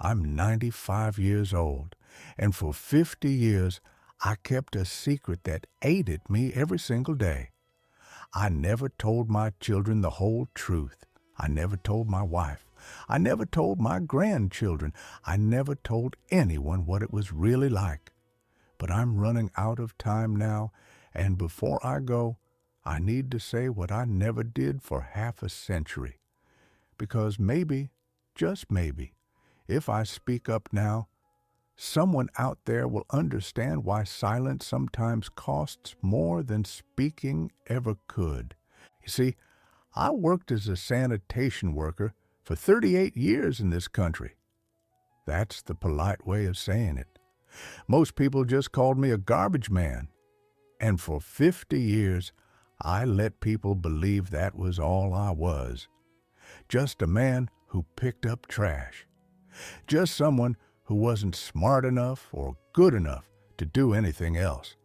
I'm 95 years old, and for 50 years I kept a secret that ate at me every single day. I never told my children the whole truth. I never told my wife. I never told my grandchildren. I never told anyone what it was really like. But I'm running out of time now, and before I go, I need to say what I never did for half a century. Because maybe, just maybe, if I speak up now, someone out there will understand why silence sometimes costs more than speaking ever could. You see, I worked as a sanitation worker for 38 years in this country. That's the polite way of saying it. Most people just called me a garbage man. And for 50 years, I let people believe that was all I was. Just a man who picked up trash. Just someone who wasn't smart enough or good enough to do anything else.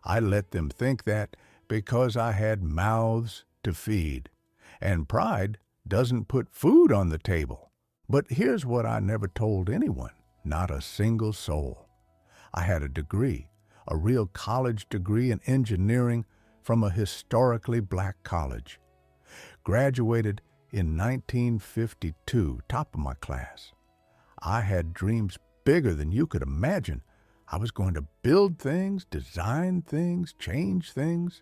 I let them think that because I had mouths to feed. And pride doesn't put food on the table. But here's what I never told anyone, not a single soul. I had a degree, a real college degree in engineering from a historically black college. Graduated in 1952, top of my class. I had dreams bigger than you could imagine. I was going to build things, design things, change things.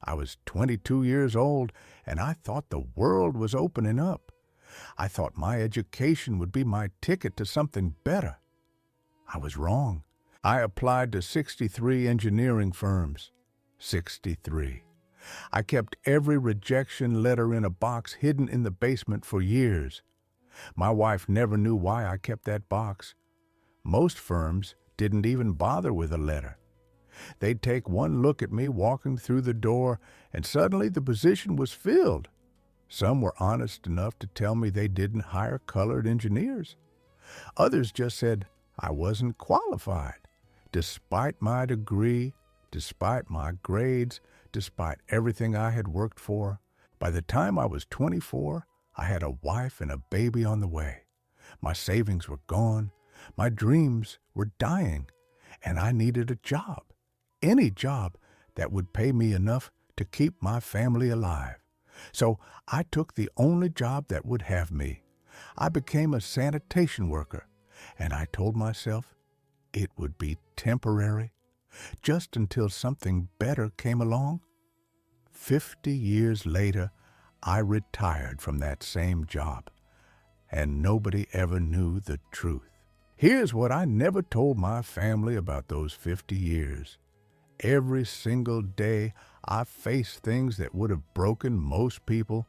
I was 22 years old, and I thought the world was opening up. I thought my education would be my ticket to something better. I was wrong. I applied to 63 engineering firms. 63. I kept every rejection letter in a box hidden in the basement for years. My wife never knew why I kept that box. Most firms didn't even bother with a letter. They'd take one look at me walking through the door, and suddenly the position was filled. Some were honest enough to tell me they didn't hire colored engineers. Others just said I wasn't qualified. Despite my degree, despite my grades, despite everything I had worked for, by the time I was 24, I had a wife and a baby on the way. My savings were gone. My dreams were dying. And I needed a job. Any job that would pay me enough to keep my family alive. So I took the only job that would have me. I became a sanitation worker. And I told myself it would be temporary, just until something better came along. 50 years later, I retired from that same job, and nobody ever knew the truth. Here's what I never told my family about those 50 years. Every single day, I faced things that would have broken most people.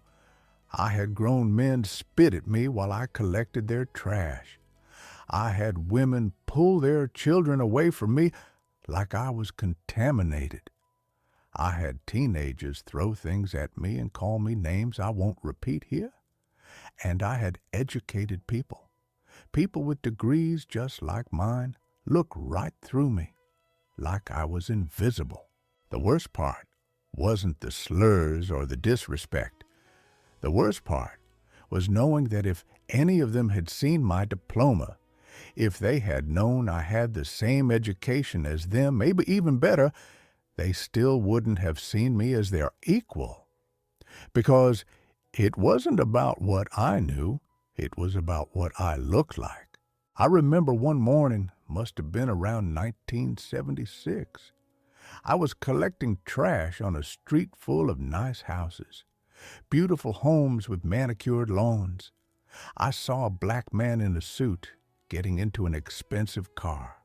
I had grown men spit at me while I collected their trash. I had women pull their children away from me like I was contaminated. I had teenagers throw things at me and call me names I won't repeat here. And I had educated people, people with degrees just like mine, look right through me, like I was invisible. The worst part wasn't the slurs or the disrespect. The worst part was knowing that if any of them had seen my diploma, if they had known I had the same education as them, maybe even better, they still wouldn't have seen me as their equal. Because it wasn't about what I knew, it was about what I looked like. I remember one morning, must have been around 1976. I was collecting trash on a street full of nice houses, beautiful homes with manicured lawns. I saw a black man in a suit getting into an expensive car.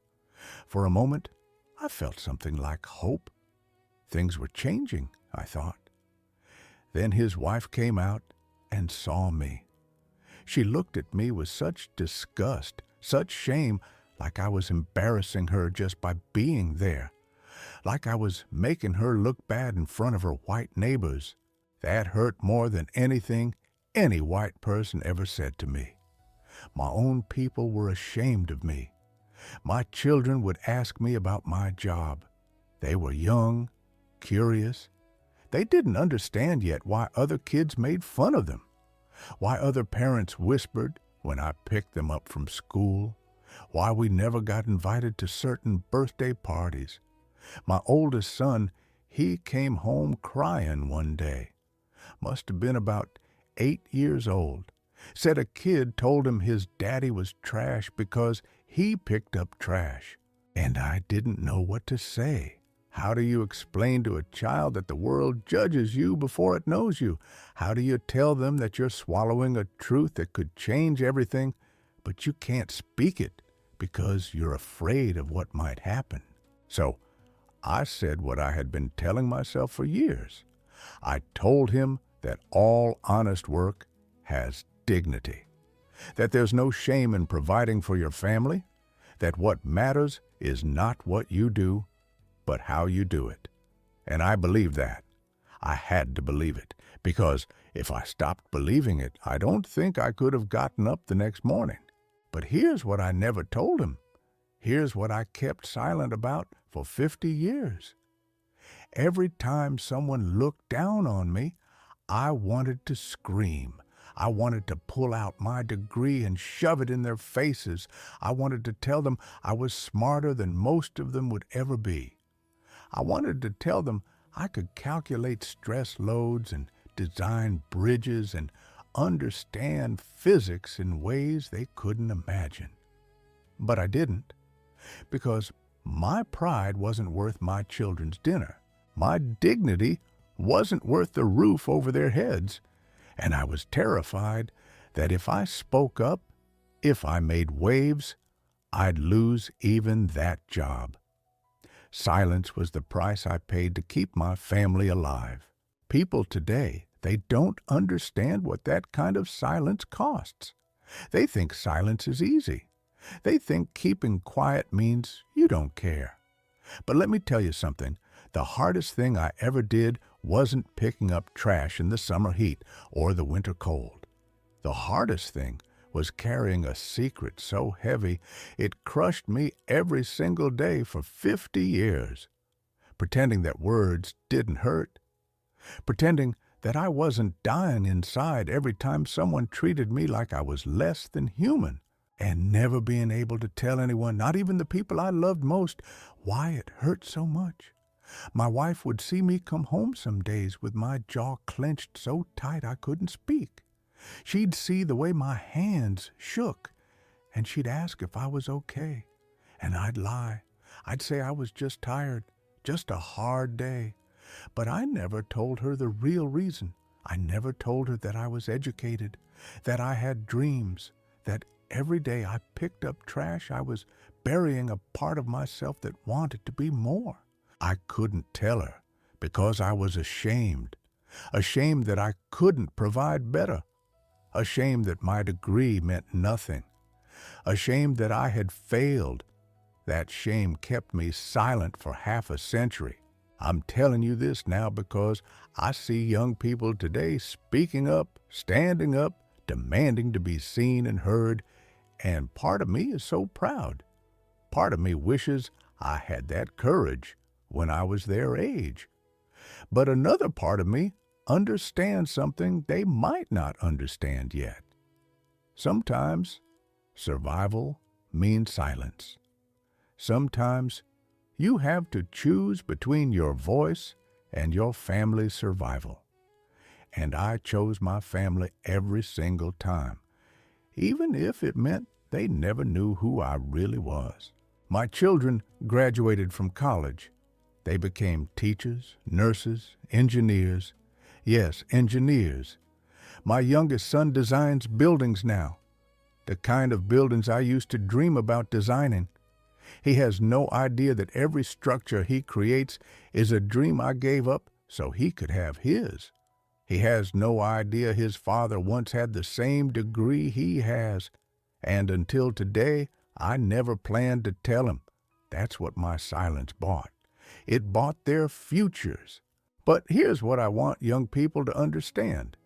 For a moment, I felt something like hope. Things were changing, I thought. Then his wife came out and saw me. She looked at me with such disgust, such shame, like I was embarrassing her just by being there, like I was making her look bad in front of her white neighbors. That hurt more than anything any white person ever said to me. My own people were ashamed of me. My children would ask me about my job. They were young, curious. They didn't understand yet why other kids made fun of them, why other parents whispered when I picked them up from school, why we never got invited to certain birthday parties. My oldest son, he came home crying one day. Must have been about 8 years old. Said a kid told him his daddy was trash because he picked up trash. And I didn't know what to say. How do you explain to a child that the world judges you before it knows you? How do you tell them that you're swallowing a truth that could change everything, but you can't speak it because you're afraid of what might happen? So I said what I had been telling myself for years. I told him that all honest work has dignity, that there's no shame in providing for your family, that what matters is not what you do, but how you do it. And I believed that. I had to believe it, because if I stopped believing it, I don't think I could have gotten up the next morning. But here's what I never told him. Here's what I kept silent about for 50 years. Every time someone looked down on me, I wanted to scream. I wanted to pull out my degree and shove it in their faces. I wanted to tell them I was smarter than most of them would ever be. I wanted to tell them I could calculate stress loads and design bridges and understand physics in ways they couldn't imagine. But I didn't, because my pride wasn't worth my children's dinner. My dignity wasn't worth the roof over their heads, and I was terrified that if I spoke up, if I made waves, I'd lose even that job. Silence was the price I paid to keep my family alive. People today, they don't understand what that kind of silence costs. They think silence is easy. They think keeping quiet means you don't care. But let me tell you something. The hardest thing I ever did wasn't picking up trash in the summer heat or the winter cold. The hardest thing was carrying a secret so heavy it crushed me every single day for 50 years. Pretending that words didn't hurt. Pretending that I wasn't dying inside every time someone treated me like I was less than human. And never being able to tell anyone, not even the people I loved most, why it hurt so much. My wife would see me come home some days with my jaw clenched so tight I couldn't speak. She'd see the way my hands shook, and she'd ask if I was okay. And I'd lie. I'd say I was just tired, just a hard day. But I never told her the real reason. I never told her that I was educated, that I had dreams, that every day I picked up trash, I was burying a part of myself that wanted to be more. I couldn't tell her because I was ashamed that I couldn't provide better, ashamed that my degree meant nothing, ashamed that I had failed. That shame kept me silent for half a century. I'm telling you this now because I see young people today speaking up, standing up, demanding to be seen and heard, and part of me is so proud. Part of me wishes I had that courage when I was their age. But another part of me understands something they might not understand yet. Sometimes survival means silence. Sometimes you have to choose between your voice and your family's survival. And I chose my family every single time, even if it meant they never knew who I really was. My children graduated from college. They became teachers, nurses, engineers. Yes, engineers. My youngest son designs buildings now, the kind of buildings I used to dream about designing. He has no idea that every structure he creates is a dream I gave up so he could have his. He has no idea his father once had the same degree he has, and until today, I never planned to tell him. That's what my silence bought. It bought their futures. But here's what I want young people to understand.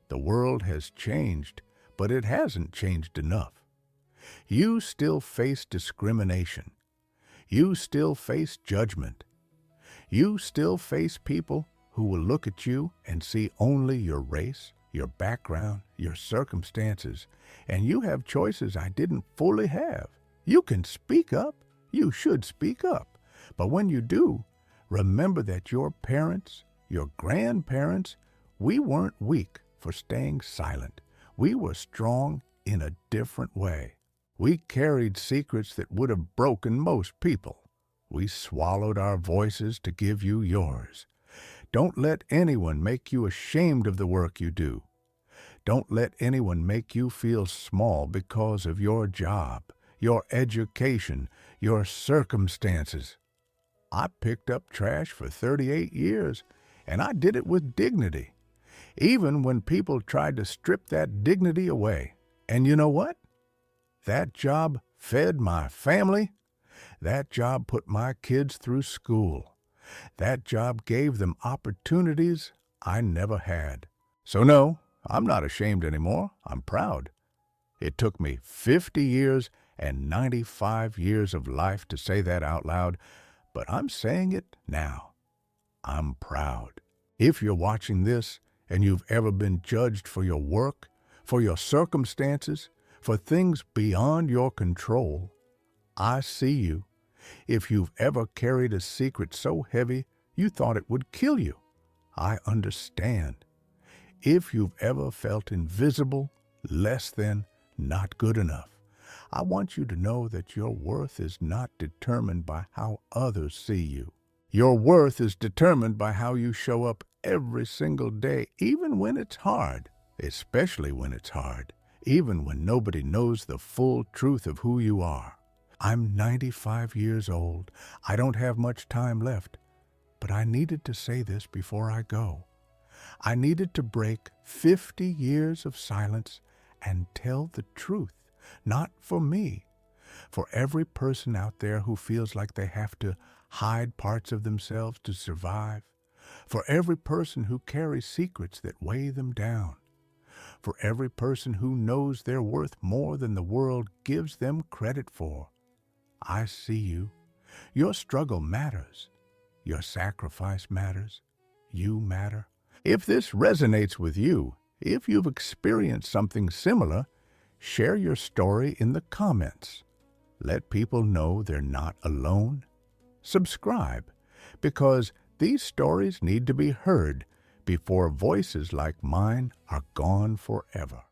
The world has changed, but it hasn't changed enough. You still face discrimination. You still face judgment. You still face people who will look at you and see only your race, your background, your circumstances, and you have choices I didn't fully have. You can speak up. You should speak up. But when you do, remember that your parents, your grandparents, we weren't weak for staying silent. We were strong in a different way. We carried secrets that would have broken most people. We swallowed our voices to give you yours. Don't let anyone make you ashamed of the work you do. Don't let anyone make you feel small because of your job, your education, your circumstances. I picked up trash for 38 years, and I did it with dignity, even when people tried to strip that dignity away. And you know what? That job fed my family. That job put my kids through school. That job gave them opportunities I never had. So no, I'm not ashamed anymore. I'm proud. It took me 50 years and 95 years of life to say that out loud, but I'm saying it now. I'm proud. If you're watching this and you've ever been judged for your work, for your circumstances, for things beyond your control, I see you. If you've ever carried a secret so heavy you thought it would kill you, I understand. If you've ever felt invisible, less than, not good enough, I want you to know that your worth is not determined by how others see you. Your worth is determined by how you show up every single day, even when it's hard, especially when it's hard, even when nobody knows the full truth of who you are. I'm 95 years old. I don't have much time left, but I needed to say this before I go. I needed to break 50 years of silence and tell the truth, not for me, for every person out there who feels like they have to hide parts of themselves to survive, for every person who carries secrets that weigh them down, for every person who knows they're worth more than the world gives them credit for. I see you. Your struggle matters. Your sacrifice matters. You matter. If this resonates with you, if you've experienced something similar, share your story in the comments. Let people know they're not alone. Subscribe, because these stories need to be heard before voices like mine are gone forever.